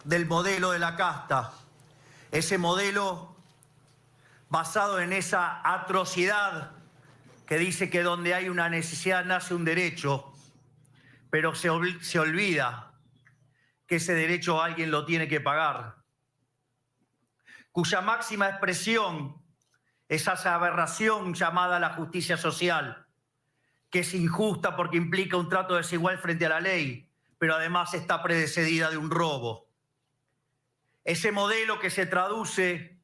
del modelo de la casta, ese modelo basado en esa atrocidad que dice que donde hay una necesidad nace un derecho, pero se olvida que ese derecho alguien lo tiene que pagar, cuya máxima expresión es esa aberración llamada la justicia social, que es injusta porque implica un trato desigual frente a la ley, pero además está precedida de un robo. Ese modelo que se traduce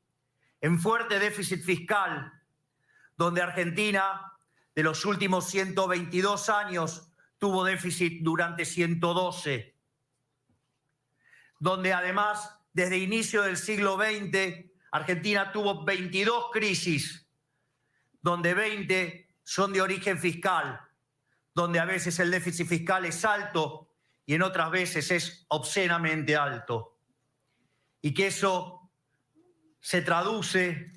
en fuerte déficit fiscal, donde Argentina, de los últimos 122 años, tuvo déficit durante 112, donde además, desde inicio del siglo XX, Argentina tuvo 22 crisis, donde 20 son de origen fiscal, donde a veces el déficit fiscal es alto y en otras veces es obscenamente alto. Y que eso se traduce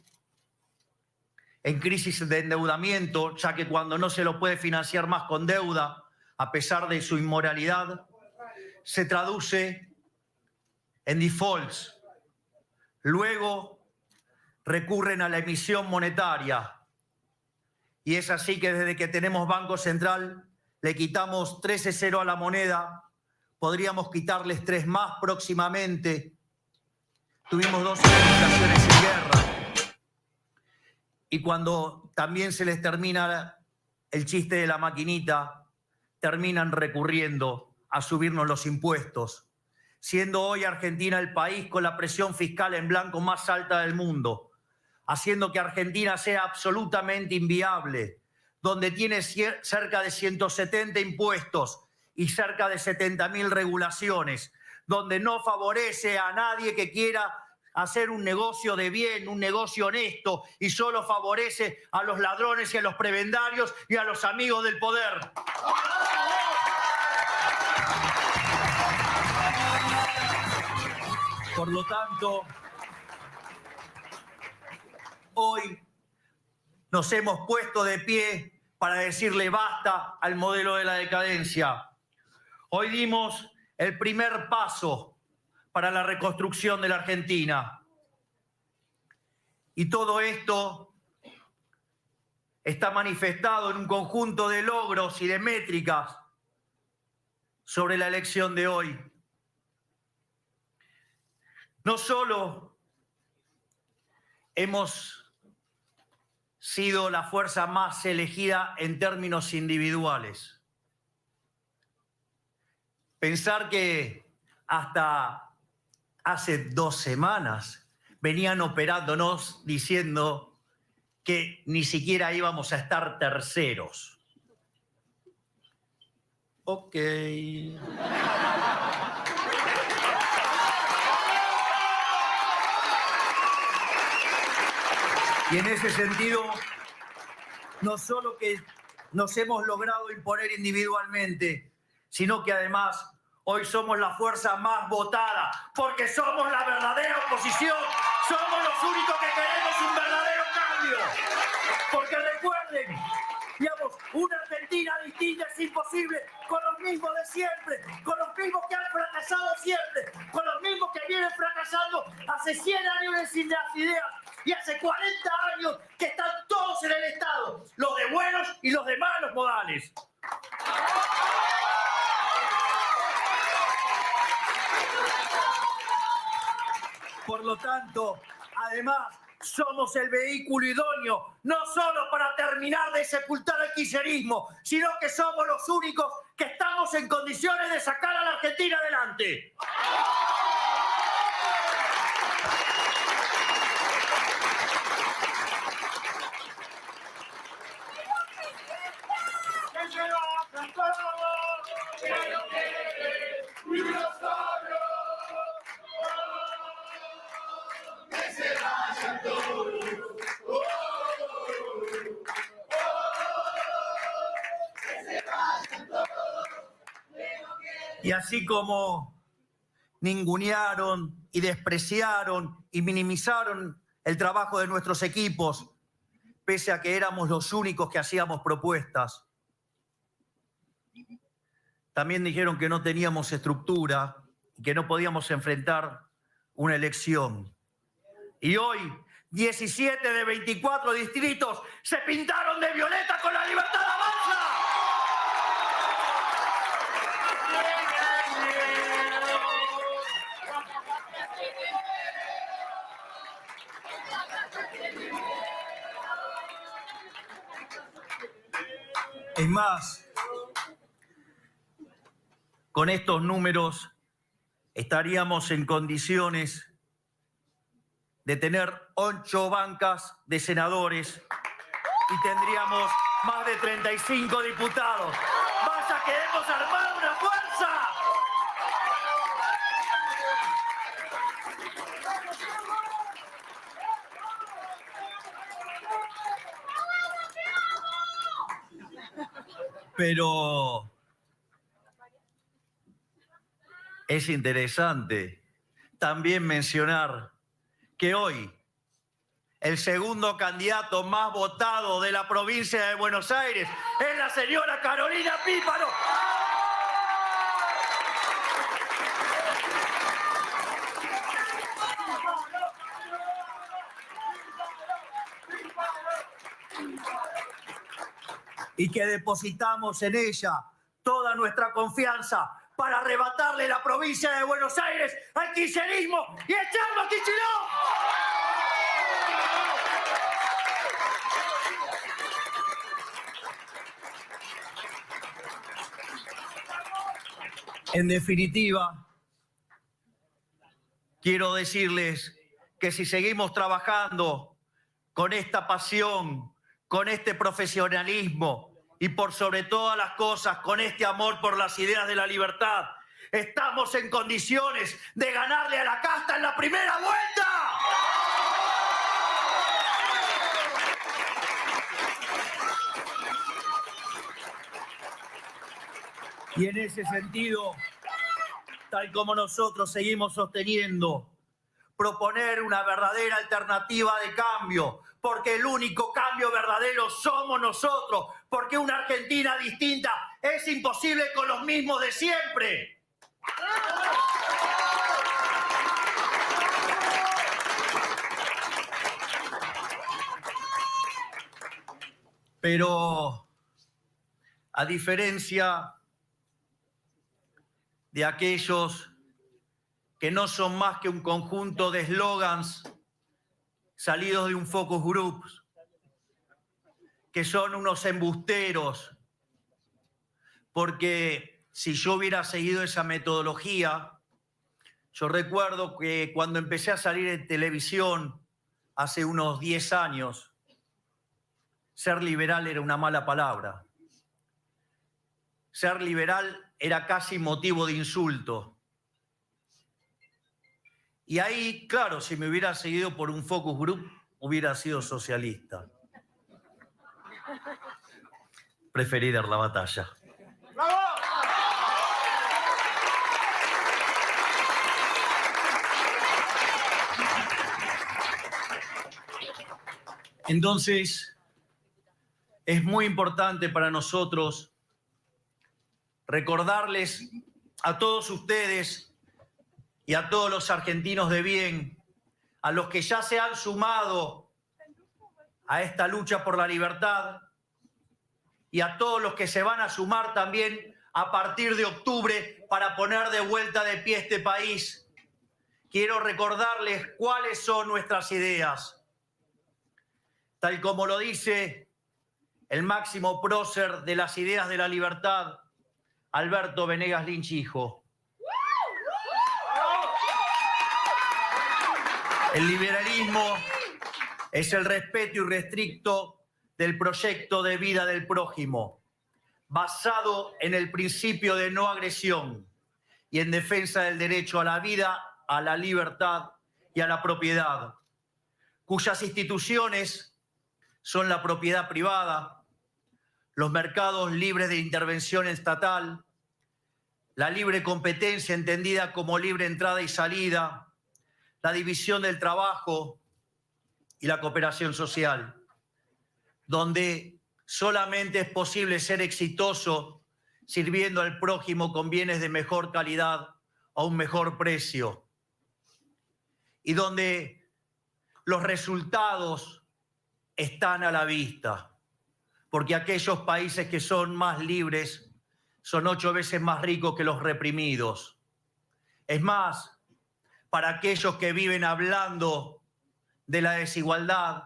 en crisis de endeudamiento, ya que cuando no se lo puede financiar más con deuda, a pesar de su inmoralidad, se traduce en defaults. Luego recurren a la emisión monetaria. Y es así que desde que tenemos Banco Central le quitamos 13-0 a la moneda, podríamos quitarles 3 más próximamente. Tuvimos 2 administraciones en guerra. Y cuando también se les termina el chiste de la maquinita, terminan recurriendo a subirnos los impuestos, siendo hoy Argentina el país con la presión fiscal en blanco más alta del mundo, haciendo que Argentina sea absolutamente inviable, donde tiene cerca de 170 impuestos y cerca de 70.000 regulaciones, donde no favorece a nadie que quiera hacer un negocio de bien, un negocio honesto, y solo favorece a los ladrones y a los prebendarios y a los amigos del poder. Por lo tanto, hoy nos hemos puesto de pie para decirle basta al modelo de la decadencia. Hoy dimos el primer paso para la reconstrucción de la Argentina. Y todo esto está manifestado en un conjunto de logros y de métricas sobre la elección de hoy. No solo hemos sido la fuerza más elegida en términos individuales. Pensar que hasta hace 2 semanas venían operándonos diciendo que ni siquiera íbamos a estar terceros. Ok. Y en ese sentido, no solo que nos hemos logrado imponer individualmente, sino que además hoy somos la fuerza más votada, porque somos la verdadera oposición, somos los únicos que queremos un verdadero cambio. Porque recuerden, digamos, una Argentina distinta es imposible con los mismos de siempre, con los mismos que han fracasado siempre, con los mismos que vienen fracasando hace 100 años sin las ideas y hace 40 años que están todos en el Estado, los de buenos y los de malos modales. Por lo tanto, además, somos el vehículo idóneo, no solo para terminar de sepultar el kirchnerismo, sino que somos los únicos que estamos en condiciones de sacar a la Argentina adelante. Y así como ningunearon y despreciaron y minimizaron el trabajo de nuestros equipos, pese a que éramos los únicos que hacíamos propuestas, también dijeron que no teníamos estructura y que no podíamos enfrentar una elección. Y hoy, 17 de 24 distritos se pintaron de violeta con La Libertad Avanza. Es más, con estos números estaríamos en condiciones de tener 8 bancas de senadores y tendríamos más de 35 diputados. ¡Vaya, queremos armar una fuerza! Pero es interesante también mencionar que hoy el segundo candidato más votado de la provincia de Buenos Aires es la señora Carolina Píparo. Y que depositamos en ella toda nuestra confianza para arrebatarle la provincia de Buenos Aires al kirchnerismo y echarlo a Kicillof. En definitiva, quiero decirles que si seguimos trabajando con esta pasión, con este profesionalismo y por sobre todas las cosas, con este amor por las ideas de la libertad, estamos en condiciones de ganarle a la casta en la primera vuelta. Y en ese sentido, tal como nosotros seguimos sosteniendo, proponer una verdadera alternativa de cambio, porque el único cambio verdadero somos nosotros, porque una Argentina distinta es imposible con los mismos de siempre. Pero, a diferencia de aquellos que no son más que un conjunto de eslogans salidos de un focus group, que son unos embusteros, porque si yo hubiera seguido esa metodología, yo recuerdo que cuando empecé a salir en televisión hace unos 10 años, ser liberal era una mala palabra. Ser liberal era casi motivo de insulto. Y ahí, claro, si me hubiera seguido por un focus group, hubiera sido socialista. Preferí dar la batalla. ¡Bravo! Entonces, es muy importante para nosotros recordarles a todos ustedes y a todos los argentinos de bien, a los que ya se han sumado a esta lucha por la libertad y a todos los que se van a sumar también a partir de octubre para poner de vuelta de pie este país. Quiero recordarles cuáles son nuestras ideas. Tal como lo dice el máximo prócer de las ideas de la libertad, Alberto Venegas Lynch hijo. El liberalismo es el respeto irrestricto del proyecto de vida del prójimo, basado en el principio de no agresión y en defensa del derecho a la vida, a la libertad y a la propiedad, cuyas instituciones son la propiedad privada, los mercados libres de intervención estatal, la libre competencia entendida como libre entrada y salida, la división del trabajo y la cooperación social, donde solamente es posible ser exitoso sirviendo al prójimo con bienes de mejor calidad a un mejor precio y donde los resultados están a la vista, porque aquellos países que son más libres son 8 veces más ricos que los reprimidos. Es más, para aquellos que viven hablando de la desigualdad,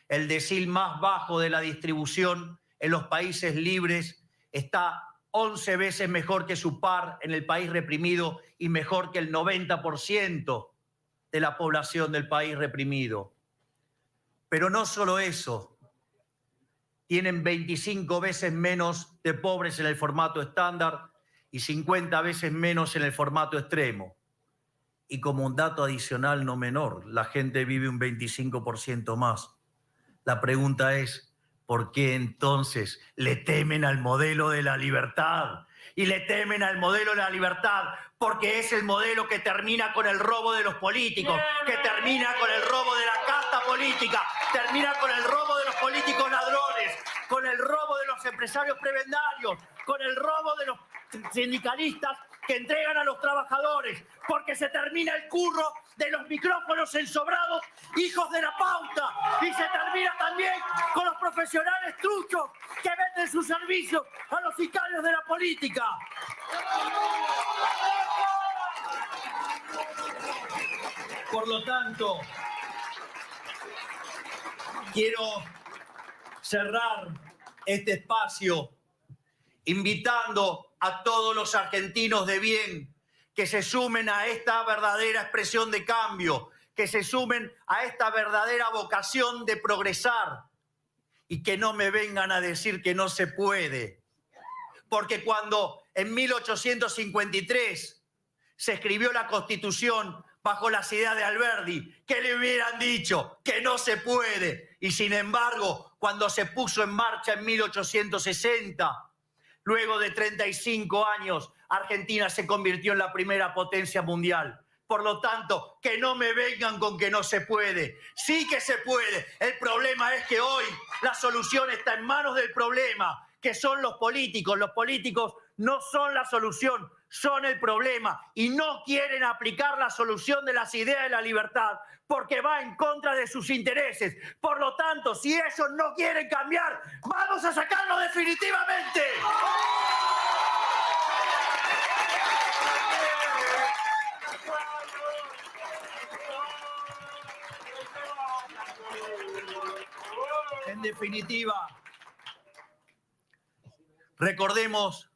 el decil más bajo de la distribución en los países libres está 11 veces mejor que su par en el país reprimido y mejor que el 90% de la población del país reprimido. Pero no solo eso, tienen 25 veces menos de pobres en el formato estándar y 50 veces menos en el formato extremo. Y como un dato adicional no menor, la gente vive un 25% más. La pregunta es, ¿por qué entonces le temen al modelo de la libertad? Y le temen al modelo de la libertad porque es el modelo que termina con el robo de los políticos, que termina con el robo de la casta política, termina con el robo de los políticos ladrones, con el robo de los empresarios prebendarios, con el robo de los sindicalistas que entregan a los trabajadores, porque se termina el curro de los micrófonos ensobrados, hijos de la pauta, y se termina también con los profesionales truchos que venden sus servicios a los sicarios de la política. Por lo tanto, quiero cerrar este espacio invitando a todos los argentinos de bien que se sumen a esta verdadera expresión de cambio, que se sumen a esta verdadera vocación de progresar y que no me vengan a decir que no se puede. Porque cuando en 1853 se escribió la Constitución bajo las ideas de Alberdi, que le hubieran dicho que no se puede. Y sin embargo, cuando se puso en marcha en 1860, luego de 35 años, Argentina se convirtió en la primera potencia mundial. Por lo tanto, que no me vengan con que no se puede. Sí que se puede. El problema es que hoy la solución está en manos del problema, que son los políticos. Los políticos no son la solución, son el problema. Y no quieren aplicar la solución de las ideas de la libertad porque va en contra de sus intereses. Por lo tanto, si ellos no quieren cambiar, ¡vamos a sacarlo definitivamente! En definitiva, recordemos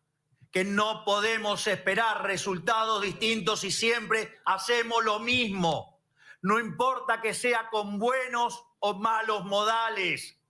que no podemos esperar resultados distintos si siempre hacemos lo mismo. No importa que sea con buenos o malos modales.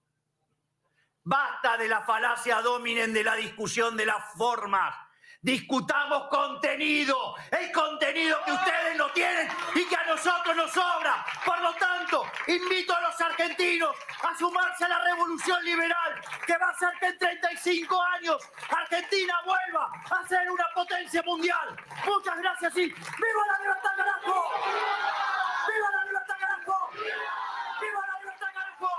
Basta de la falacia ad hominem de la discusión de las formas. Discutamos contenido, el contenido que ustedes no tienen y que a nosotros nos sobra. Por lo tanto, invito a los argentinos a sumarse a la revolución liberal, que va a hacer que en 35 años Argentina vuelva a ser una potencia mundial. Muchas gracias y ¡viva la libertad, carajo! ¡Viva la libertad, carajo! ¡Viva la libertad, carajo!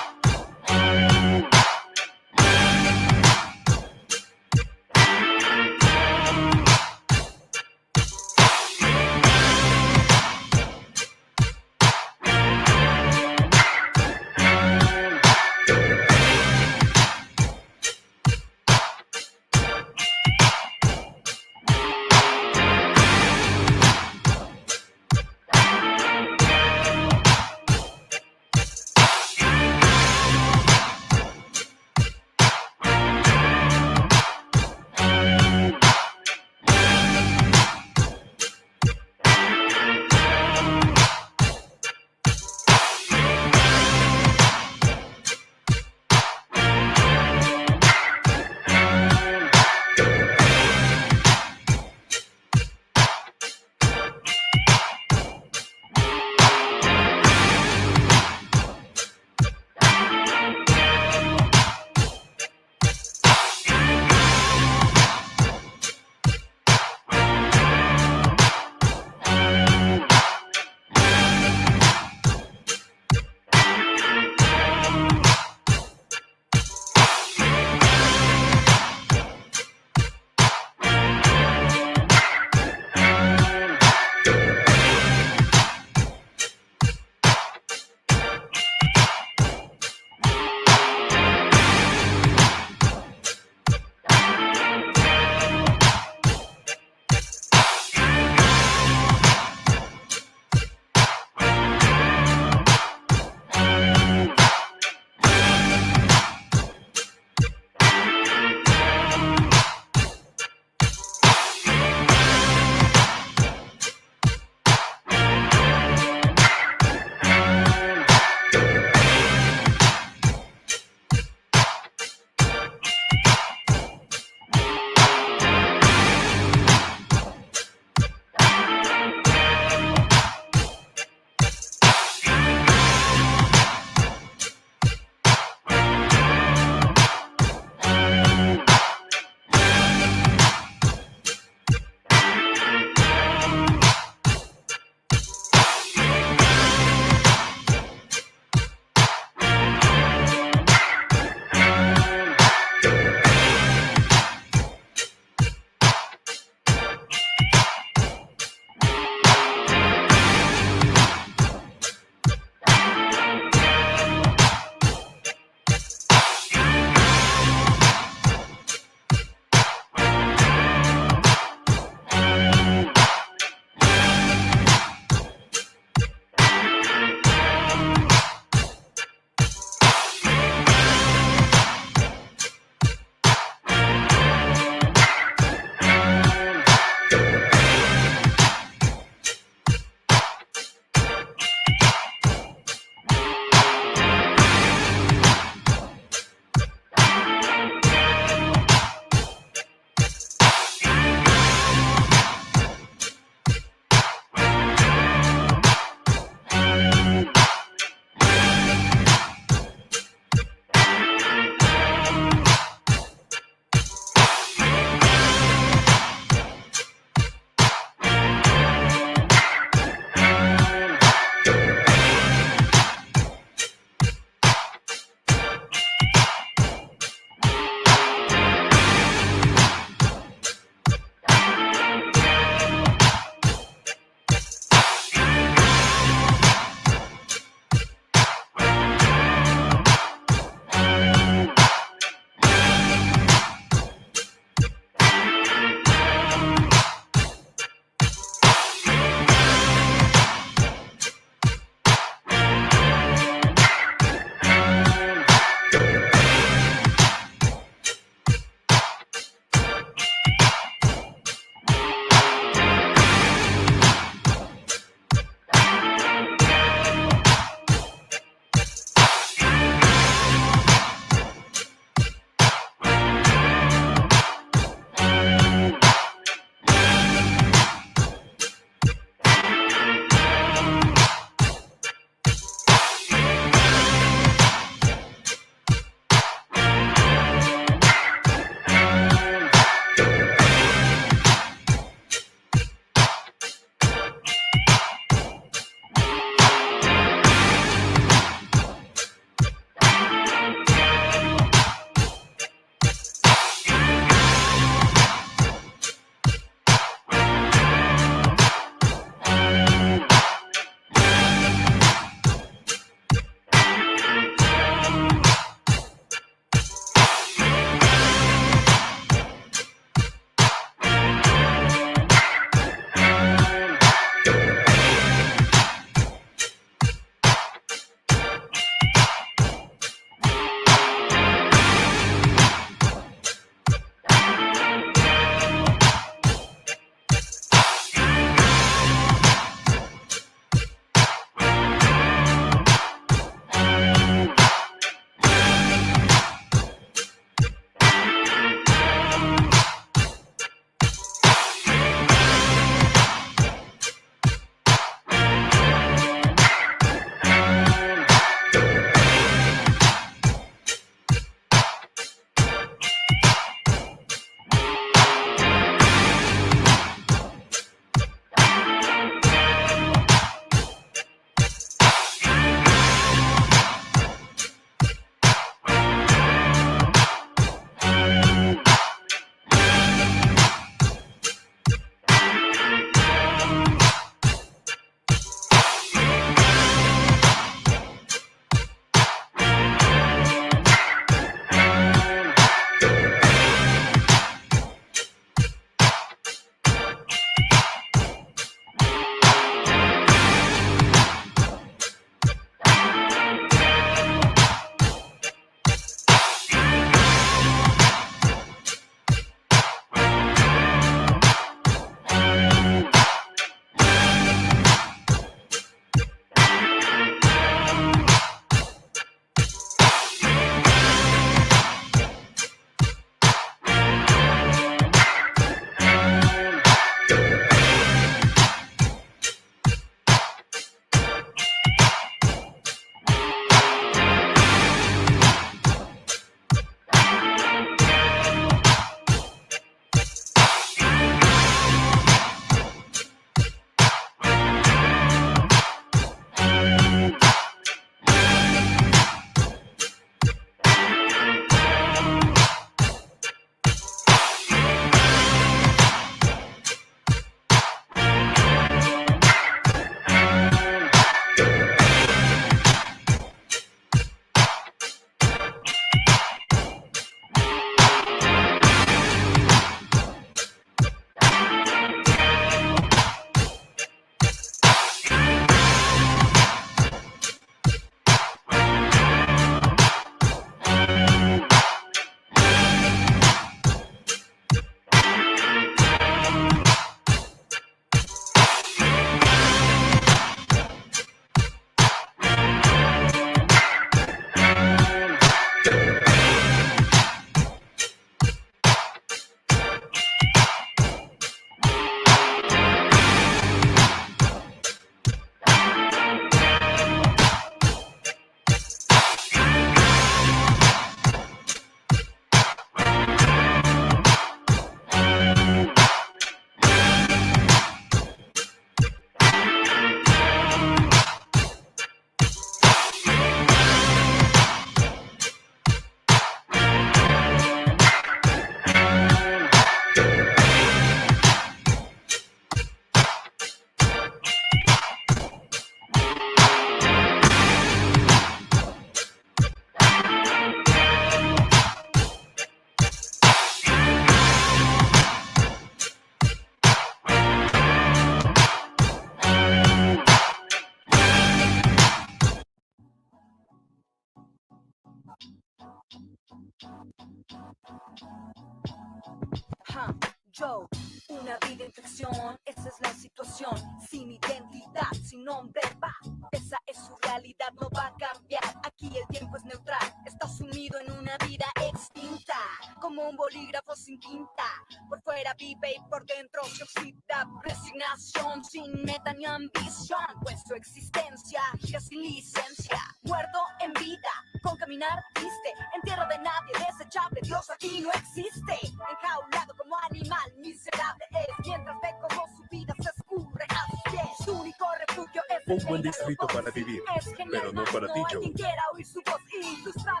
Yo, una vida en ficción, esa es la situación. Sin identidad, sin nombre, va. Esa es su realidad, no va a cambiar. Aquí el tiempo es neutral. Está sumido en una vida extinta, como un bolígrafo sin tinta. Por fuera vive y por dentro se oxida. Resignación sin meta ni ambición, pues su existencia gira sin licencia. Muerto en vida, con caminar triste, en tierra de nadie, desechable. Dios aquí no existe. Enjaulado como animal miserable es, mientras ve cómo su vida se escurre a sus pies. Su único refugio es un buen distrito para vivir, pero no para ti, Joe. Quien quiera oír su voz ilustrado,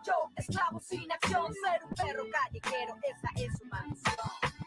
Joe, esclavo sin acción, ser un perro callejero, esa es su mansión.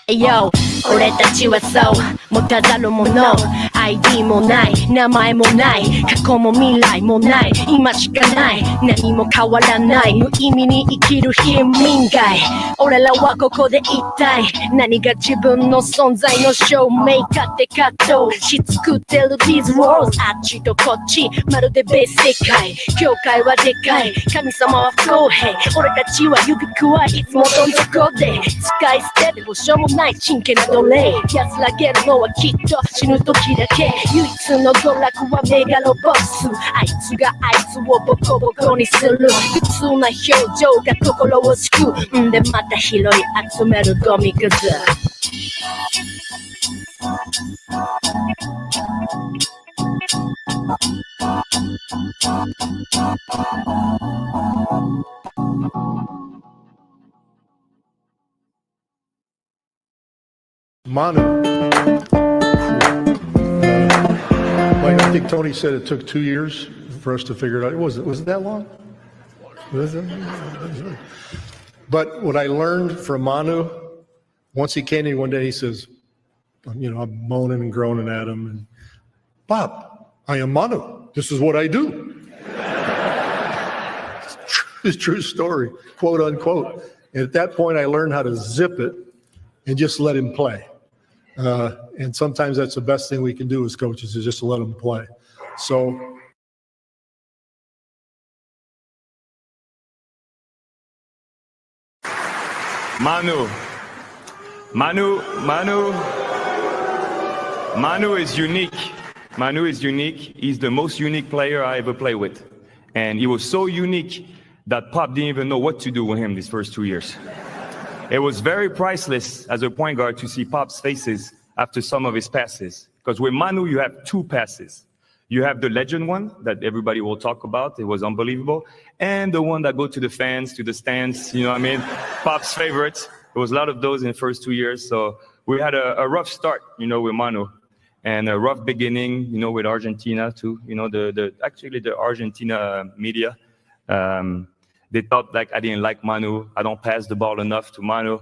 Yo, 俺たちはそうもただのもの ID もない名前もない過去も未来もない今しかない何も変わらない無意味に生きる貧民街俺らはここで一体何が自分の存在の証明かって葛藤し作ってる These worlds あっちとこっちまるで別世界教会はでかい神様は不公平俺たちは指くわいつもどん底で使い捨てでどうしようもない真剣な奴隷安らげるのはきっと死ぬ時だけ唯一の娯楽はメガロボスあいつがあいつをボコボコにする普通な表情が心を救うんでまた拾い集めるゴミくずManu. I think Tony said it took 2 years for us to figure it out. Was it that long? But what I learned from Manu, once he came to me one day, he says, I'm moaning and groaning at him. And, Bob, I am Manu. This is what I do. It's a true story, quote unquote. And at that point, I learned how to zip it and just let him play. And sometimes that's the best thing we can do as coaches is just to let them play. So Manu is unique. Manu is unique. He's the most unique player I ever played with. And he was so unique that Pop didn't even know what to do with him these first 2 years. It was very priceless as a point guard to see Pop's faces after some of his passes. Because with Manu, you have two passes. You have the legend one that everybody will talk about. It was unbelievable. And the one that go to the fans, to the stands, you know what I mean? Pop's favorites. There was a lot of those in the first 2 years. So we had a rough start, with Manu. And a rough beginning, with Argentina too. Actually the Argentina media, they thought like I didn't like Manu. I don't pass the ball enough to Manu.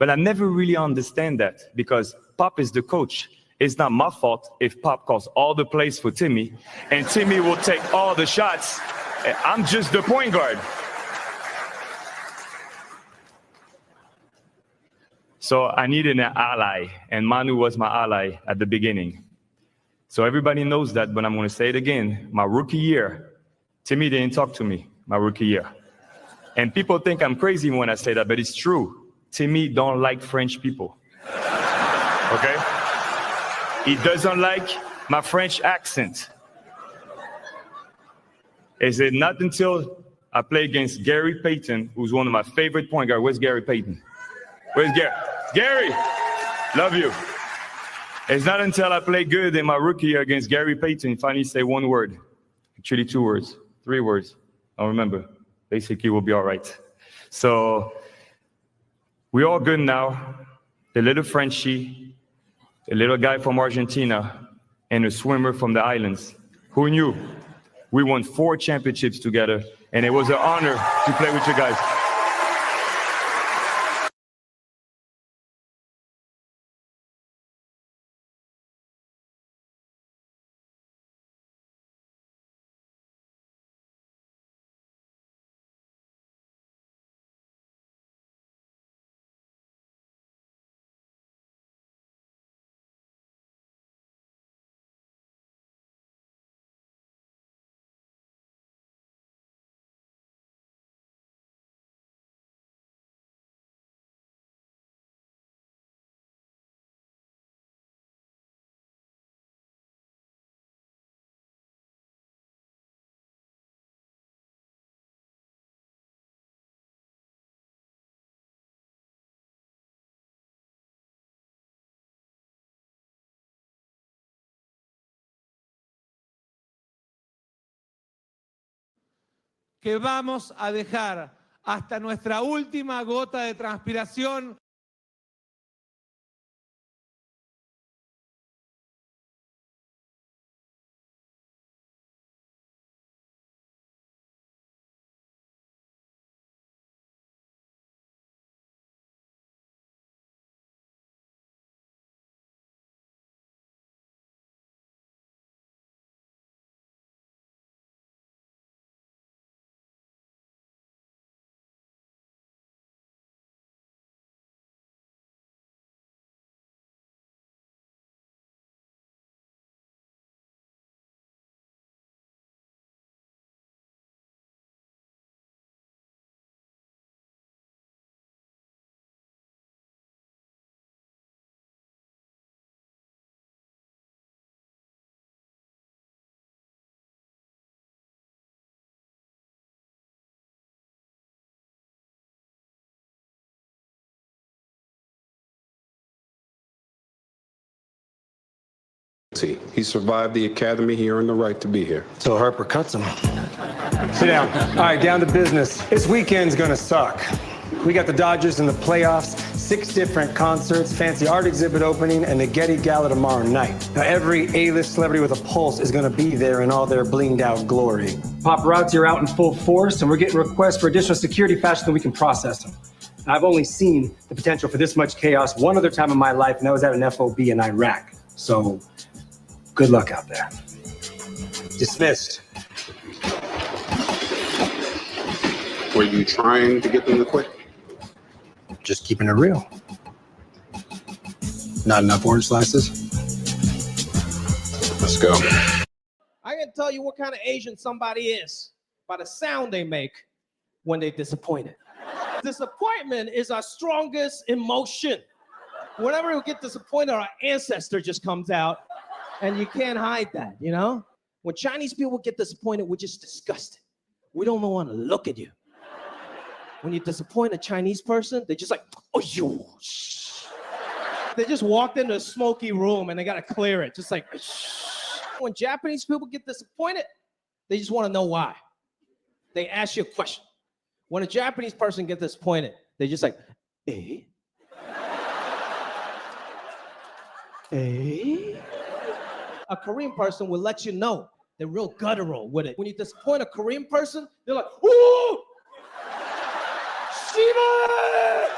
But I never really understand that because Pop is the coach. It's not my fault if Pop calls all the plays for Timmy and Timmy will take all the shots. I'm just the point guard. So I needed an ally, and Manu was my ally at the beginning. So everybody knows that, but I'm going to say it again. My rookie year, Timmy didn't talk to me my rookie year. And people think I'm crazy when I say that, but it's true. Timmy don't like French people. Okay? He doesn't like my French accent. Is it not until I play against Gary Payton, who's one of my favorite point guards. Where's Gary Payton? Where's Gary? Gary! Love you. It's not until I play good in my rookie year against Gary Payton, finally say one word. Actually 2 words, 3 words. I don't remember. Basically, we'll be all right. So we're all good now. The little Frenchie, the little guy from Argentina, and a swimmer from the islands. Who knew? We won 4 championships together, and it was an honor to play with you guys. Que vamos a dejar hasta nuestra última gota de transpiración He survived the academy. He earned the right to be here. So Harper cuts him. Sit down. All right, down to business. This weekend's gonna suck. We got the Dodgers in the playoffs, 6 different concerts, fancy art exhibit opening, and the Getty Gala tomorrow night. Now, every A-list celebrity with a pulse is gonna be there in all their blinged out glory. Paparazzi are out in full force, and we're getting requests for additional security faster than we can process them. And I've only seen the potential for this much chaos one other time in my life, and that was at an FOB in Iraq. So, good luck out there. Dismissed. Were you trying to get them to quit? Just keeping it real. Not enough orange slices? Let's go. I can tell you what kind of Asian somebody is by the sound they make when they're disappointed. Disappointment is our strongest emotion. Whenever we get disappointed, our ancestor just comes out, and you can't hide that, you know? When Chinese people get disappointed, we're just disgusted. We don't even want to look at you. When you disappoint a Chinese person, they're just like, oh, you. Shh. They just walked into a smoky room and they got to clear it. Just like, shh. When Japanese people get disappointed, they just want to know why. They ask you a question. When a Japanese person gets disappointed, they just like, eh? Eh? A Korean person will let you know. They're real guttural with it. When you disappoint a Korean person, they're like, ooh! Shiba!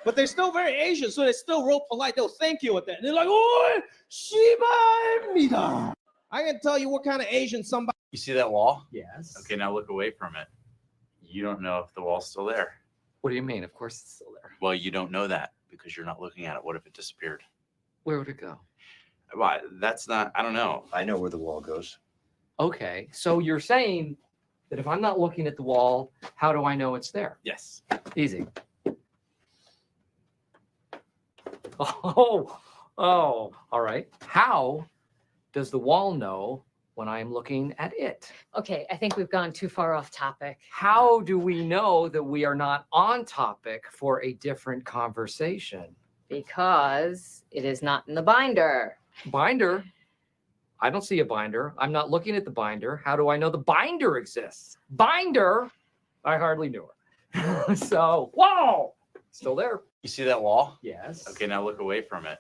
But they're still very Asian, so they're still real polite. They'll thank you with that. And they're like, oh, Shiba-mida. I can tell you what kind of Asian somebody. You see that wall? Yes. Okay, now look away from it. You don't know if the wall's still there. What do you mean? Of course it's still there. Well, you don't know that because you're not looking at it. What if it disappeared? Where would it go? Well, that's not, I don't know. I know where the wall goes. Okay, so you're saying that if I'm not looking at the wall, how do I know it's there? Yes. Easy. Oh, all right. How does the wall know when I'm looking at it? Okay, I think we've gone too far off topic. How do we know that we are not on topic for a different conversation? Because it is not in the binder. Binder? I don't see a binder. I'm not looking at the binder. How do I know the binder exists? Binder? I hardly knew her. So, whoa! Still there. You see that wall? Yes. Okay, now look away from it.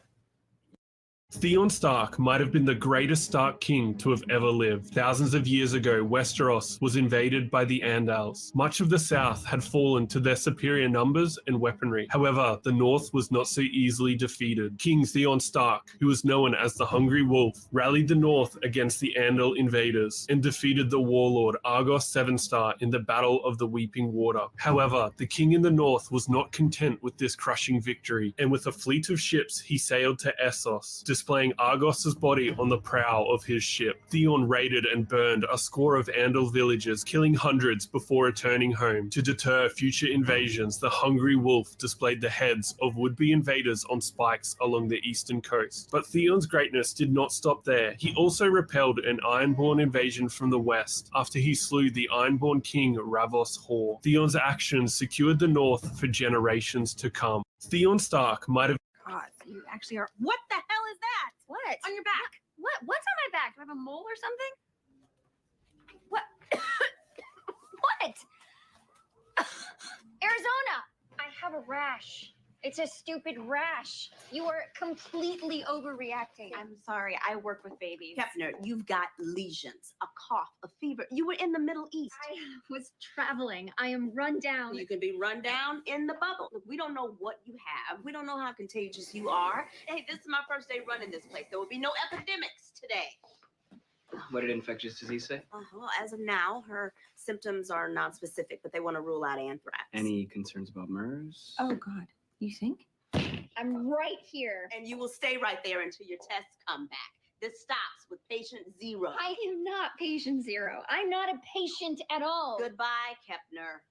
Theon Stark might have been the greatest Stark king to have ever lived. Thousands of years ago, Westeros was invaded by the Andals. Much of the south had fallen to their superior numbers and weaponry. However, the north was not so easily defeated. King Theon Stark, who was known as the Hungry Wolf, rallied the north against the Andal invaders and defeated the warlord Argos Sevenstar in the Battle of the Weeping Water. However, the king in the north was not content with this crushing victory, and with a fleet of ships, he sailed to Essos, displaying Argos's body on the prow of his ship. Theon raided and burned a score of Andal villages, killing hundreds before returning home. To deter future invasions, the Hungry Wolf displayed the heads of would-be invaders on spikes along the eastern coast. But Theon's greatness did not stop there. He also repelled an Ironborn invasion from the west after he slew the Ironborn king Ravos Hor. Theon's actions secured the north for generations to come. Theon Stark might have God, you actually are. What the hell is that? What? On your back. What's on my back? Do I have a mole or something? What? What? Arizona! I have a rash. It's a stupid rash. You are completely overreacting. I'm sorry. I work with babies. Kepner, you've got lesions, a cough, a fever. You were in the Middle East. I was traveling. I am run down. You can be run down in the bubble. Look, we don't know what you have. We don't know how contagious you are. Hey, this is my first day running this place. There will be no epidemics today. What did infectious disease say? Well, as of now, her symptoms are non-specific, but they want to rule out anthrax. Any concerns about MERS? Oh, God. You think? I'm right here. And you will stay right there until your tests come back. This stops with patient 0. I am not patient 0. I'm not a patient at all. Goodbye, Kepner.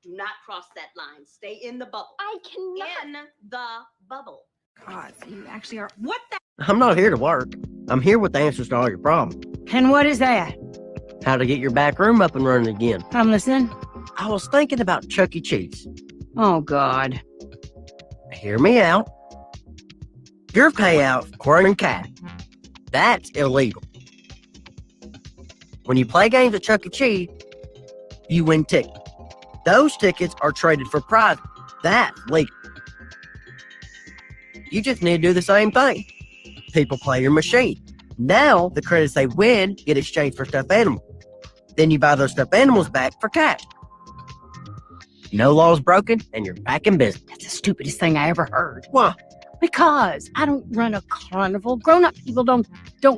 Do not cross that line. Stay in the bubble. I cannot. In the bubble. God, you actually are. What the? I'm not here to work. I'm here with the answers to all your problems. And what is that? How to get your back room up and running again. I'm listening. I was thinking about Chuck E. Cheese. Oh, God. Hear me out. Your payout for Quern and Cat That's illegal. When you play games at Chuck E. Cheese, you win tickets. Those tickets are traded for prizes. That's legal. You just need to do the same thing. People play your machine. Now, the credits they win get exchanged for stuffed animals. Then you buy those stuffed animals back for cash. No laws broken, and you're back in business. That's the stupidest thing I ever heard. Why? Because I don't run a carnival. Grown-up people don't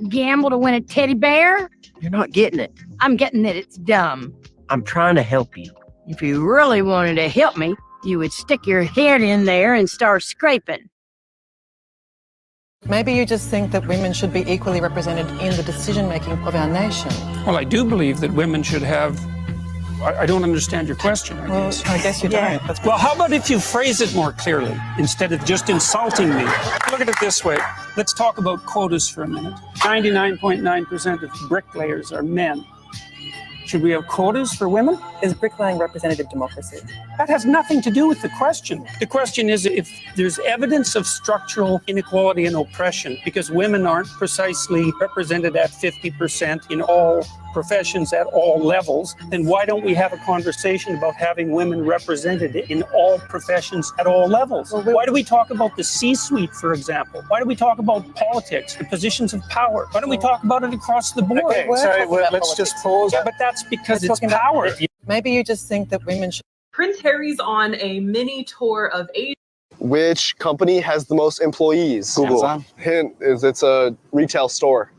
gamble to win a teddy bear. You're not getting it. I'm getting that it's dumb. I'm trying to help you. If you really wanted to help me, you would stick your head in there and start scraping. Maybe you just think that women should be equally represented in the decision-making of our nation. Well, I do believe that women should have... I don't understand your question, I guess. I guess you don't. Well, how about if you phrase it more clearly, instead of just insulting me? Look at it this way. Let's talk about quotas for a minute. 99.9% of bricklayers are men. Should we have quotas for women? Is bricklaying representative democracy? That has nothing to do with the question. The question is if there's evidence of structural inequality and oppression because women aren't precisely represented at 50% in all professions at all levels, then why don't we have a conversation about having women represented in all professions at all levels? Why do we talk about the C-suite, for example? Why do we talk about politics, the positions of power? Why don't we talk about it across the board? Okay, sorry, let's just pause. Yeah, but that's because it's power. Maybe you just think that women should... Prince Harry's on a mini tour of Asia. Which company has the most employees? Google. Amazon. Hint is it's a retail store.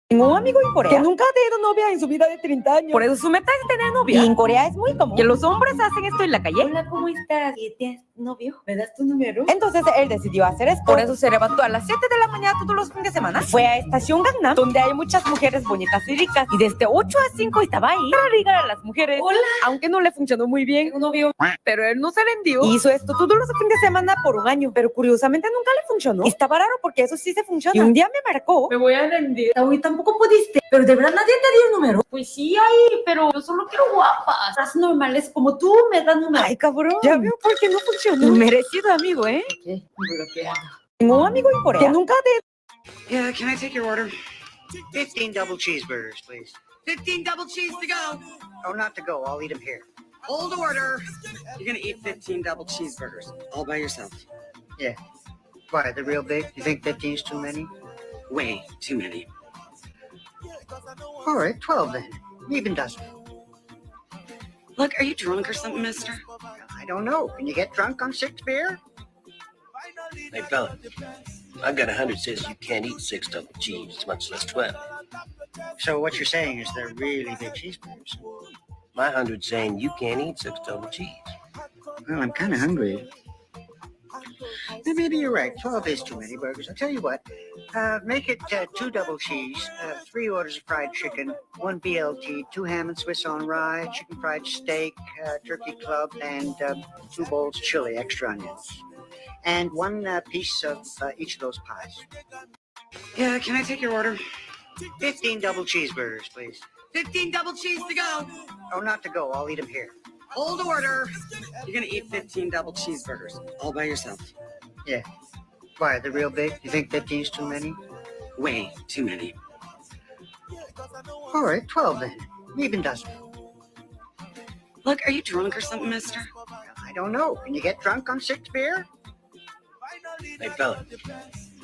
Tengo un amigo en Corea que nunca ha tenido novia en su vida de 30 años. Por eso su meta es tener novia. Y en Corea es muy común que los hombres hacen esto en la calle. Hola, ¿cómo estás? ¿Tienes novio? ¿Me das tu número? Entonces él decidió hacer esto. Por eso se levantó a las 7 de la mañana todos los fines de semana. Fue a Estación Gangnam, donde hay muchas mujeres bonitas y ricas. Y desde 8 a 5 estaba ahí para ligar a las mujeres. Hola. Aunque no le funcionó muy bien. Un novio. Pero él no se vendió. Y hizo esto todos los fines de semana por un año. Pero curiosamente nunca le funcionó. Estaba raro porque eso sí se funciona. Y un día me marcó. Me voy a rendir. Hoy tampoco pudiste. Pero de verdad nadie te dio un número. Pues sí hay, pero yo solo quiero guapas. Las normales como tú me dan número. Ay, cabrón. Ya veo por qué no funcionó. Merecido amigo, ¿eh? ¿Qué? Bloqueado. Tengo un amigo en Corea que nunca te... Yeah, can I take your order? 15 double cheeseburgers, please. 15 double cheese to go. Oh, not to go. I'll eat them here. Hold order. You're gonna eat 15 double cheeseburgers all by yourself. Yeah. Why? They're real big? You think 15 is too many? Way too many. All right, 12 then. Even dozen. Look, are you drunk or something, mister? I don't know. Can you get drunk on 6 beer? Hey, fella, I've got 100 says you can't eat 6 double cheese, much less 12. So what you're saying is they're really big cheeseburgers. My 100 saying you can't eat 6 double cheese. Well, I'm kind of hungry. Maybe you're right. 12 is too many burgers. I'll tell you what. Make it 2 double cheese, 3 orders of fried chicken, 1 BLT, 2 ham and Swiss on rye, chicken fried steak, turkey club, and 2 bowls chili, extra onions. And 1 piece of each of those pies. Yeah, can I take your order? 15 double cheeseburgers, please. 15 double cheese to go. Oh, not to go. I'll eat them here. Hold order. You're gonna eat 15 double cheeseburgers all by yourself. Yeah. Why? They're real big? You think 15 is too many? Way too many. All right, 12 then. Even dozen. Look, are you drunk or something, mister? I don't know. Can you get drunk on 6 beer? Hey, fella,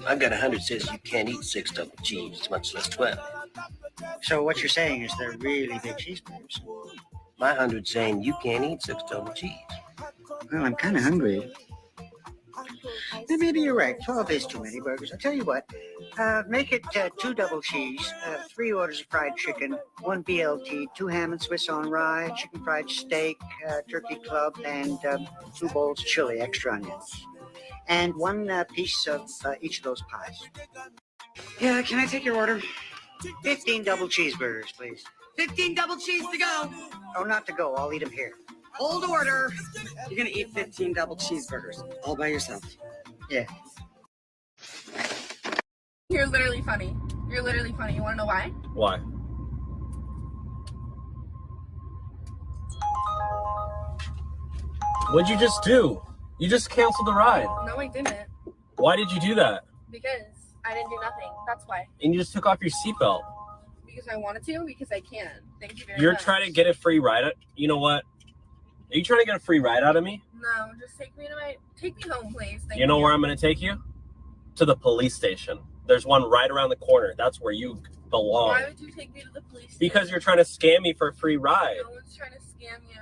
I've got 100 says you can't eat 6 double cheese, much less 12. So what you're saying is they're really big cheeseburgers. My 100 saying you can't eat 6 double cheese. Well, I'm kind of hungry. Maybe you're right. 12 is too many burgers. I'll tell you what. Make it 2 double cheese, 3 orders of fried chicken, 1 BLT, 2 ham and Swiss on rye, chicken fried steak, turkey club, and 2 bowls chili, extra onions. And 1 piece of each of those pies. Yeah, can I take your order? 15 double cheeseburgers, please. 15 double cheese to go. Oh, not to go. I'll eat them here. Hold order. You're gonna eat 15 double cheeseburgers all by yourself. Yeah. You're literally funny. You're literally funny. You wanna know why? Why? What'd you just do? You just canceled the ride. No, I didn't. Why did you do that? Because I didn't do nothing. That's why. And you just took off your seatbelt. Because I wanted to, because I can. Thank you very You're much. trying to get a free ride. You know what? Are you trying to get a free ride out of me? No, just take me home, please. Thank You know where I'm going to take you? To the police station. There's one right around the corner. That's where you belong. Why would you take me to the police station? Because you're trying to scam me for a free ride. No one's trying to scam you.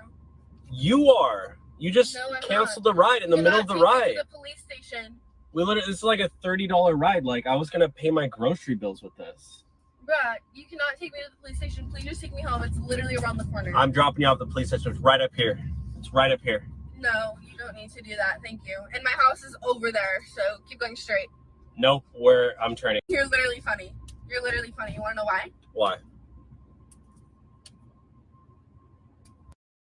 You are. You just canceled the ride in the middle of the ride. To the police station. This is like a $30 ride. Like, I was going to pay my grocery bills with this. Bruh, you cannot take me to the police station. Please just take me home. It's literally around the corner. I'm dropping you off at the police station. It's right up here. It's right up here. No, you don't need to do that. Thank you. And my house is over there, so keep going straight. Nope, where I'm turning. You're literally funny. You're literally funny. You want to know why? Why?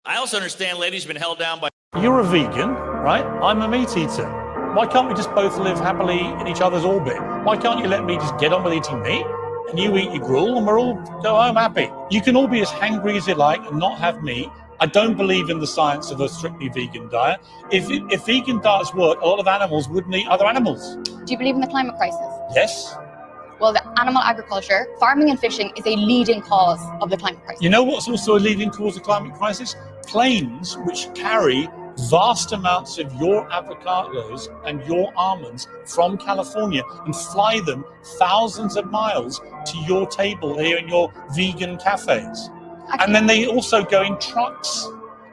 I also understand ladies have been held down by... You're a vegan, right? I'm a meat eater. Why can't we just both live happily in each other's orbit? Why can't you let me just get on with eating meat? And you eat your gruel and we'll all go home happy. You can all be as hangry as you like and not have meat. I don't believe in the science of a strictly vegan diet. If vegan diets work, a lot of animals wouldn't eat other animals. Do you believe in the climate crisis? Yes. Well, the animal agriculture, farming and fishing is a leading cause of the climate crisis. You know what's also a leading cause of climate crisis? Planes which carry vast amounts of your avocados and your almonds from California and fly them thousands of miles to your table here in your vegan cafes. And then they also go in trucks.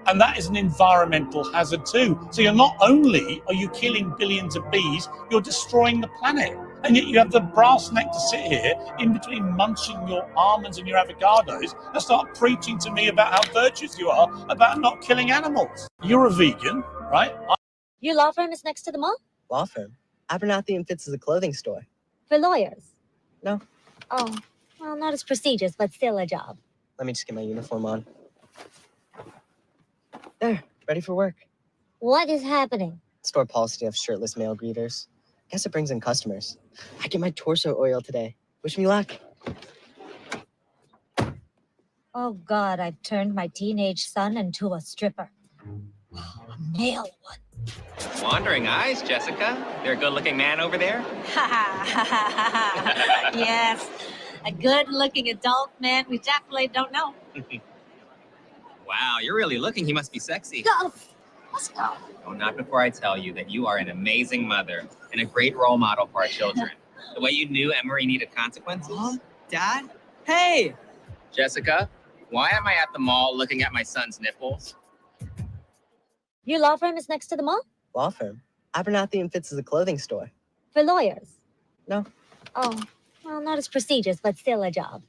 And that is an environmental hazard too. So you're not only are you killing billions of bees, you're destroying the planet. And yet you have the brass neck to sit here in between munching your almonds and your avocados and start preaching to me about how virtuous you are about not killing animals. You're a vegan, right? Your law firm is next to the mall? Law firm? Abernathy & Fitz is a clothing store. For lawyers? No. Oh, well, not as prestigious, but still a job. Let me just get my uniform on. There, ready for work. What is happening? Store policy to have shirtless male greeters. Guess it brings in customers. I get my torso oil today. Wish me luck. Oh, God, I've turned my teenage son into a stripper. A male one. Wandering eyes, Jessica. There a good-looking man over there? Yes, a good-looking adult man we definitely don't know. Wow, you're really looking. He must be sexy. Go. Let's go. Oh, not before I tell you that you are an amazing mother and a great role model for our children. The way you knew Emery needed consequences. Mom? Dad? Hey! Jessica, why am I at the mall looking at my son's nipples? Your law firm is next to the mall? Law firm? Abernathy & Fitz is a clothing store. For lawyers? No. Oh, well, not as prestigious, but still a job.